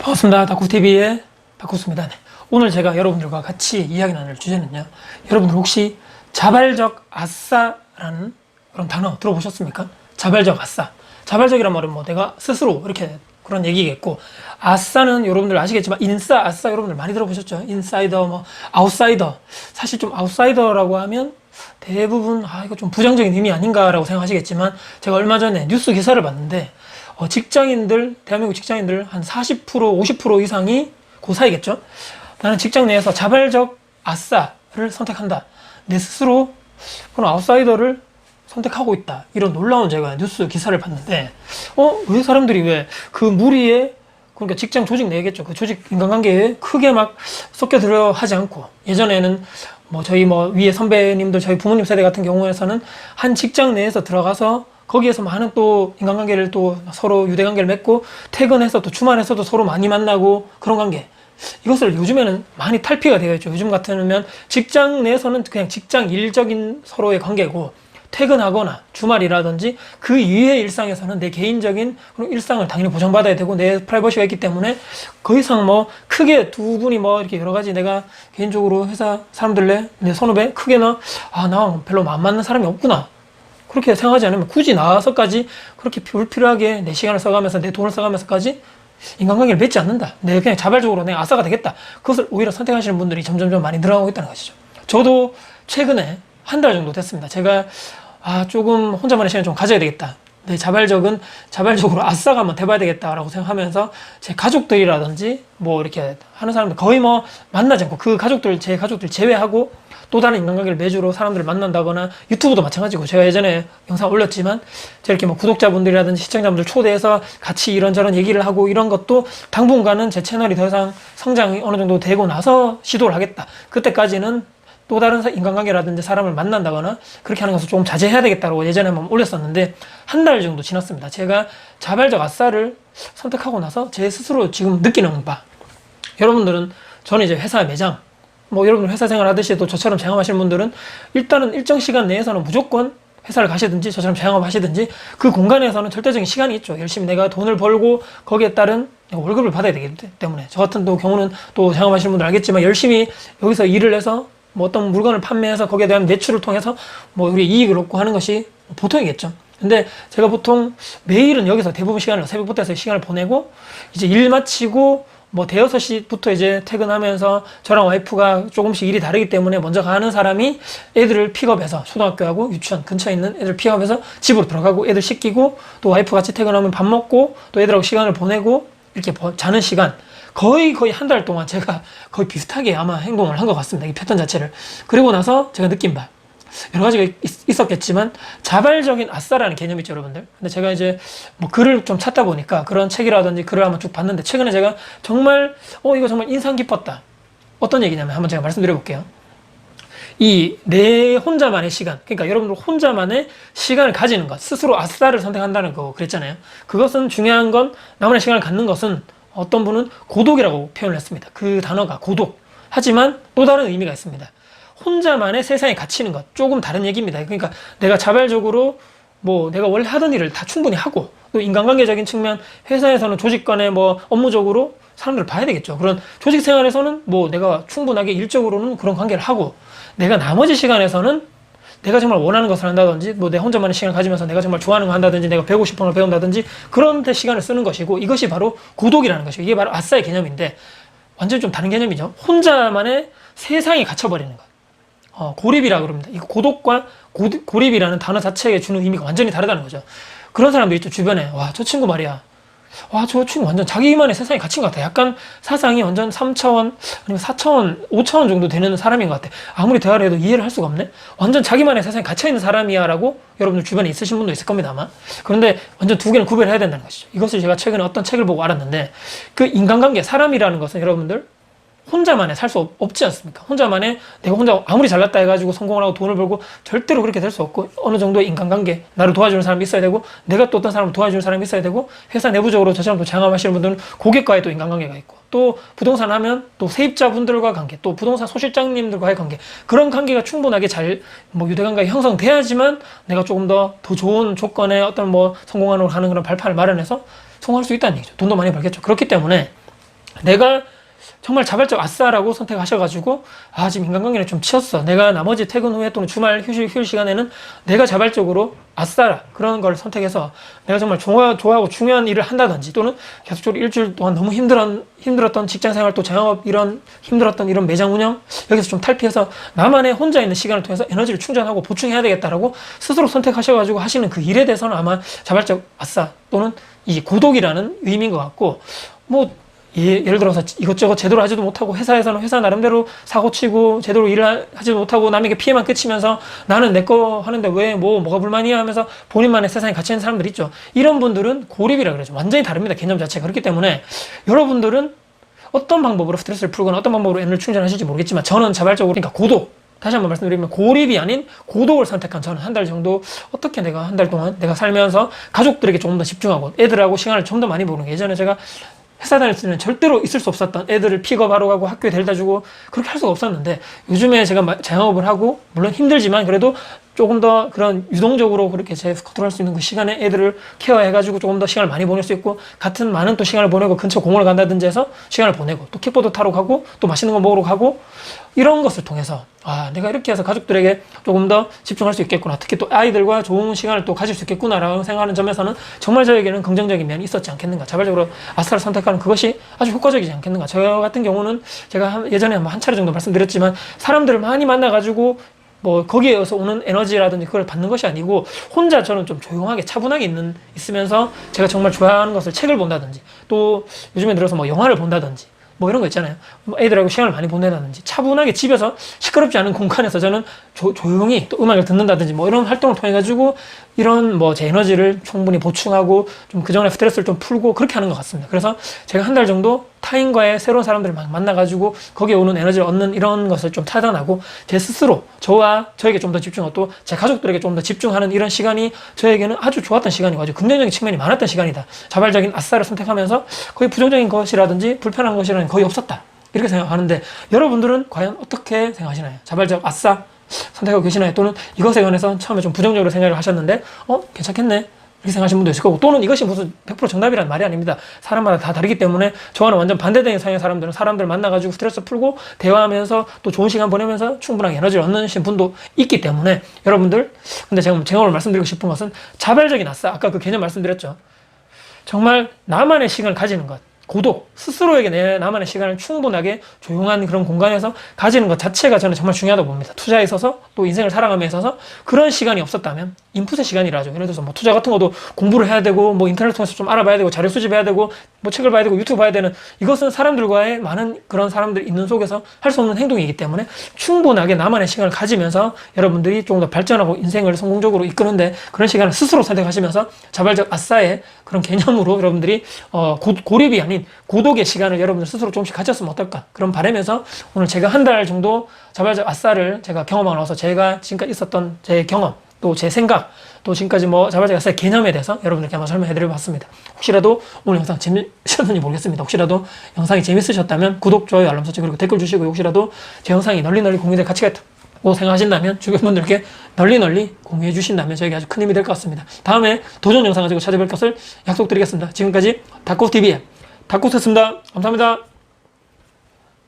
반갑습니다. 다쿠TV의 다쿠스입니다. 네. 오늘 제가 여러분들과 같이 이야기 나눌 주제는요. 여러분들 혹시 자발적 아싸라는 그런 단어 들어보셨습니까? 자발적 아싸. 자발적이란 말은 뭐 내가 스스로 이렇게 그런 얘기겠고, 아싸는 여러분들 아시겠지만 인싸, 아싸 여러분들 많이 들어보셨죠? 인사이더, 뭐 아웃사이더. 사실 좀 아웃사이더라고 하면 대부분 이거 좀 부정적인 의미 아닌가라고 생각하시겠지만, 제가 얼마 전에 뉴스 기사를 봤는데 직장인들, 대한민국 직장인들 한 40%, 50% 이상이 그 사이겠죠? 나는 직장 내에서 자발적 아싸를 선택한다. 내 스스로 그런 아웃사이더를 선택하고 있다. 이런 놀라운 제가 뉴스 기사를 봤는데, 왜 사람들이 왜 그 무리에, 그러니까 직장 조직 내겠죠. 그 조직 인간관계에 크게 막 섞여 들어 하지 않고, 예전에는 저희 위에 선배님들, 저희 부모님 세대 같은 경우에서는 한 직장 내에서 들어가서 거기에서 많은 또 인간관계를 또 서로 유대관계를 맺고, 퇴근해서 또 주말에서도 서로 많이 만나고 그런 관계. 이것을 요즘에는 많이 탈피가 되어 있죠. 요즘 같으면 직장 내에서는 그냥 직장 일적인 서로의 관계고, 퇴근하거나 주말이라든지 그 이외의 일상에서는 내 개인적인 그런 일상을 당연히 보장받아야 되고, 내 프라이버시가 있기 때문에 더 이상 크게 두 분이 이렇게 여러 가지 내가 개인적으로 회사 사람들 내 선후배 크게 나 별로 안 맞는 사람이 없구나, 그렇게 생각하지 않으면 굳이 나와서까지 그렇게 불필요하게 내 시간을 써가면서 내 돈을 써가면서까지 인간관계를 맺지 않는다. 내가 그냥 자발적으로 내가 아싸가 되겠다. 그것을 오히려 선택하시는 분들이 점점점 많이 늘어나고 있다는 것이죠. 저도 최근에 한 달 정도 됐습니다. 제가 조금 혼자만의 시간 좀 가져야 되겠다. 내 자발적으로 아싸가 한번 돼봐야 되겠다라고 생각하면서 제 가족들이라든지 이렇게 하는 사람들 거의 만나지 않고, 제 가족들 제외하고 또 다른 인간관계를 매주로 사람들을 만난다거나, 유튜브도 마찬가지고, 제가 예전에 영상 올렸지만 제가 이렇게 구독자분들이라든지 시청자분들 초대해서 같이 이런저런 얘기를 하고, 이런 것도 당분간은 제 채널이 더 이상 성장이 어느 정도 되고 나서 시도를 하겠다. 그때까지는 또 다른 인간관계라든지 사람을 만난다거나 그렇게 하는 것을 조금 자제해야 되겠다고 예전에 한번 올렸었는데, 한 달 정도 지났습니다. 제가 자발적 아싸를 선택하고 나서 제 스스로 지금 느끼는 바, 여러분들은, 저는 이제 회사 매장, 여러분들 회사 생활 하듯이 또 저처럼 체험하시는 분들은 일단은 일정 시간 내에서는 무조건 회사를 가시든지 저처럼 체험하시든지 그 공간에서는 절대적인 시간이 있죠. 열심히 내가 돈을 벌고 거기에 따른 월급을 받아야 되기 때문에, 저 같은 또 경우는 또 체험하시는 분들 알겠지만, 열심히 여기서 일을 해서 어떤 물건을 판매해서 거기에 대한 매출을 통해서 우리 이익을 얻고 하는 것이 보통이겠죠. 근데 제가 보통 매일은 여기서 대부분 시간을, 새벽부터 해서 시간을 보내고, 이제 일 마치고 대여섯 시부터 이제 퇴근하면서 저랑 와이프가 조금씩 일이 다르기 때문에 먼저 가는 사람이 애들을 픽업해서, 초등학교하고 유치원 근처에 있는 애들 픽업해서 집으로 들어가고, 애들 씻기고, 또 와이프 같이 퇴근하면 밥 먹고 또 애들하고 시간을 보내고, 이렇게 자는 시간, 거의 한 달 동안 제가 거의 비슷하게 아마 행동을 한 것 같습니다. 이 패턴 자체를. 그리고 나서 제가 느낀 바, 여러 가지가 있었겠지만 자발적인 아싸라는 개념이 있죠, 여러분들. 근데 제가 이제 글을 좀 찾다 보니까 그런 책이라든지 글을 한번 쭉 봤는데, 최근에 제가 정말 이거 정말 인상 깊었다. 어떤 얘기냐면 한번 제가 말씀드려 볼게요. 이 내 혼자만의 시간, 그러니까 여러분들 혼자만의 시간을 가지는 것, 스스로 아싸를 선택한다는 거 그랬잖아요. 그것은 중요한 건, 나만의 시간을 갖는 것은 어떤 분은 고독이라고 표현을 했습니다. 그 단어가 고독. 하지만 또 다른 의미가 있습니다. 혼자만의 세상에 갇히는 것, 조금 다른 얘기입니다. 그러니까 내가 자발적으로 내가 원래 하던 일을 다 충분히 하고, 또 인간관계적인 측면, 회사에서는 조직 간에 업무적으로 사람들을 봐야 되겠죠. 그런 조직 생활에서는 내가 충분하게 일적으로는 그런 관계를 하고, 내가 나머지 시간에서는 내가 정말 원하는 것을 한다든지, 내 혼자만의 시간을 가지면서 내가 정말 좋아하는 거 한다든지, 내가 배우고 싶은 걸 배운다든지, 그런 데 시간을 쓰는 것이고, 이것이 바로 고독이라는 것이고, 이게 바로 아싸의 개념인데, 완전히 좀 다른 개념이죠. 혼자만의 세상에 갇혀버리는 것. 고립이라고 그럽니다. 이 고독과 고립이라는 단어 자체에 주는 의미가 완전히 다르다는 거죠. 그런 사람들이 있죠, 주변에. 저 친구 말이야. 저 친구 완전 자기만의 세상에 갇힌 것 같아. 약간 사상이 완전 3차원, 아니면 4차원, 5차원 정도 되는 사람인 것 같아. 아무리 대화를 해도 이해를 할 수가 없네? 완전 자기만의 세상에 갇혀있는 사람이야 라고 여러분들 주변에 있으신 분도 있을 겁니다, 아마. 그런데 완전 두 개는 구별해야 된다는 것이죠. 이것을 제가 최근에 어떤 책을 보고 알았는데, 그 인간관계, 사람이라는 것은 여러분들 혼자만에 살 수 없지 않습니까? 내가 혼자 아무리 잘났다 해가지고 성공을 하고 돈을 벌고, 절대로 그렇게 될 수 없고, 어느 정도의 인간관계, 나를 도와주는 사람이 있어야 되고, 내가 또 어떤 사람을 도와주는 사람이 있어야 되고, 회사 내부적으로 저처럼 또 장업하시는 분들은 고객과의 또 인간관계가 있고, 또 부동산 하면 또 세입자분들과 관계, 또 부동산 소실장님들과의 관계, 그런 관계가 충분하게 잘 유대관계가 형성돼야지만 내가 조금 더 좋은 조건의 어떤 성공하는 그런 발판을 마련해서 성공할 수 있다는 얘기죠. 돈도 많이 벌겠죠. 그렇기 때문에 내가 정말 자발적 아싸라고 선택하셔가지고, 아, 지금 인간관계는 좀 치였어. 내가 나머지 퇴근 후에 또는 주말 휴일 시간에는 내가 자발적으로 아싸라. 그런 걸 선택해서 내가 정말 좋아하고 중요한 일을 한다든지, 또는 계속적으로 일주일 동안 너무 힘들었던 직장 생활, 또 자영업 이런 힘들었던 이런 매장 운영, 여기서 좀 탈피해서 나만의 혼자 있는 시간을 통해서 에너지를 충전하고 보충해야 되겠다라고 스스로 선택하셔가지고 하시는 그 일에 대해서는 아마 자발적 아싸 또는 이 고독이라는 의미인 것 같고, 뭐, 예를 들어서 이것저것 제대로 하지도 못하고 회사에서는 회사 나름대로 사고치고 제대로 일을 하지도 못하고 남에게 피해만 끼치면서 나는 내 거 하는데 왜 뭐가 불만이야 하면서 본인만의 세상에 갇혀 있는 사람들 있죠. 이런 분들은 고립이라 그러죠. 완전히 다릅니다. 개념 자체가. 그렇기 때문에 여러분들은 어떤 방법으로 스트레스를 풀거나 어떤 방법으로 에너지를 충전하실지 모르겠지만, 저는 자발적으로, 그러니까 고독, 다시 한번 말씀드리면 고립이 아닌 고독을 선택한 저는 한 달 정도 어떻게 내가 한 달 동안 내가 살면서 가족들에게 조금 더 집중하고 애들하고 시간을 좀 더 많이 보는 게, 예전에 제가 회사 다닐 때는 절대로 있을 수 없었던 애들을 픽업하러 가고 학교에 데려다 주고 그렇게 할 수가 없었는데, 요즘에 제가 자영업을 하고 물론 힘들지만 그래도 조금 더 그런 유동적으로 그렇게 제 컨트롤할 수 있는 그 시간에 애들을 케어해가지고 조금 더 시간을 많이 보낼 수 있고, 같은 많은 또 시간을 보내고 근처 공원을 간다든지 해서 시간을 보내고, 또 킥보드 타러 가고 또 맛있는 거 먹으러 가고, 이런 것을 통해서 아, 내가 이렇게 해서 가족들에게 조금 더 집중할 수 있겠구나, 특히 또 아이들과 좋은 시간을 또 가질 수 있겠구나라고 생각하는 점에서는 정말 저에게는 긍정적인 면이 있었지 않겠는가. 자발적으로 아싸를 선택하는 그것이 아주 효과적이지 않겠는가. 저 같은 경우는 제가 예전에 한 차례 정도 말씀드렸지만, 사람들을 많이 만나가지고 뭐 거기에서 오는 에너지라든지 그걸 받는 것이 아니고, 혼자 저는 좀 조용하게 차분하게 있으면서 제가 정말 좋아하는 것을 책을 본다든지, 또 요즘에 들어서 뭐 영화를 본다든지 뭐 이런 거 있잖아요. 뭐 애들하고 시간을 많이 보내다든지 차분하게 집에서 시끄럽지 않은 공간에서 저는 조용히 또 음악을 듣는다든지 뭐 이런 활동을 통해 가지고 이런 뭐 제 에너지를 충분히 보충하고 좀 그전에 스트레스를 좀 풀고 그렇게 하는 것 같습니다. 그래서 제가 한 달 정도 타인과의 새로운 사람들을 막 만나가지고 거기에 오는 에너지를 얻는 이런 것을 좀 차단하고, 제 스스로 저와 저에게 좀 더 집중하고 또 제 가족들에게 좀 더 집중하는 이런 시간이 저에게는 아주 좋았던 시간이고 아주 긍정적인 측면이 많았던 시간이다. 자발적인 아싸를 선택하면서 거의 부정적인 것이라든지 불편한 것이라는 거의 없었다. 이렇게 생각하는데, 여러분들은 과연 어떻게 생각하시나요? 자발적 아싸 선택하고 계시나요? 또는 이것에 관해서 처음에 좀 부정적으로 생각을 하셨는데 괜찮겠네 이렇게 생각하시는 분도 있을 거고, 또는 이것이 무슨 100% 정답이라는 말이 아닙니다. 사람마다 다 다르기 때문에 저와는 완전 반대되는 성향의 사람들은 사람들 만나가지고 스트레스 풀고 대화하면서 또 좋은 시간 보내면서 충분한 에너지를 얻는 분도 있기 때문에, 여러분들, 근데 제가 오늘 말씀드리고 싶은 것은 자발적인 아싸, 아까 그 개념 말씀드렸죠. 정말 나만의 시간을 가지는 것, 고독, 스스로에게 나만의 시간을 충분하게 조용한 그런 공간에서 가지는 것 자체가 저는 정말 중요하다고 봅니다. 투자에 있어서 또 인생을 살아감에 있어서 그런 시간이 없었다면, 인풋의 시간이라 하죠. 예를 들어서 뭐 투자 같은 것도 공부를 해야 되고 뭐 인터넷 통해서 좀 알아봐야 되고 자료 수집해야 되고 뭐 책을 봐야 되고 유튜브 봐야 되는, 이것은 사람들과의 많은 그런 사람들 있는 속에서 할 수 없는 행동이기 때문에 충분하게 나만의 시간을 가지면서 여러분들이 조금 더 발전하고 인생을 성공적으로 이끄는데 그런 시간을 스스로 선택하시면서 자발적 아싸의 그런 개념으로 여러분들이 고립이 아닌 고독의 시간을 여러분들 스스로 조금씩 가졌으면 어떨까, 그런 바람에서 오늘 제가 한 달 정도 자발적 아싸를 제가 경험하고 나서 제가 지금까지 있었던 제 경험, 또 제 생각, 또 지금까지 뭐 자발적 아싸의 개념에 대해서 여러분들께 한번 설명해드려 봤습니다. 혹시라도 오늘 영상 재밌으셨는지 모르겠습니다. 혹시라도 영상이 재밌으셨다면 구독, 좋아요, 알람 설정 그리고 댓글 주시고, 혹시라도 제 영상이 널리 공유될 가치가 있다고 생각하신다면 주변 분들께 널리 공유해 주신다면 저에게 아주 큰 힘이 될 것 같습니다. 다음에 도전 영상 가지고 찾아뵐 것을 약속드리겠습니다. 지금까지 닥코TV의 닥코스였습니다. 감사합니다.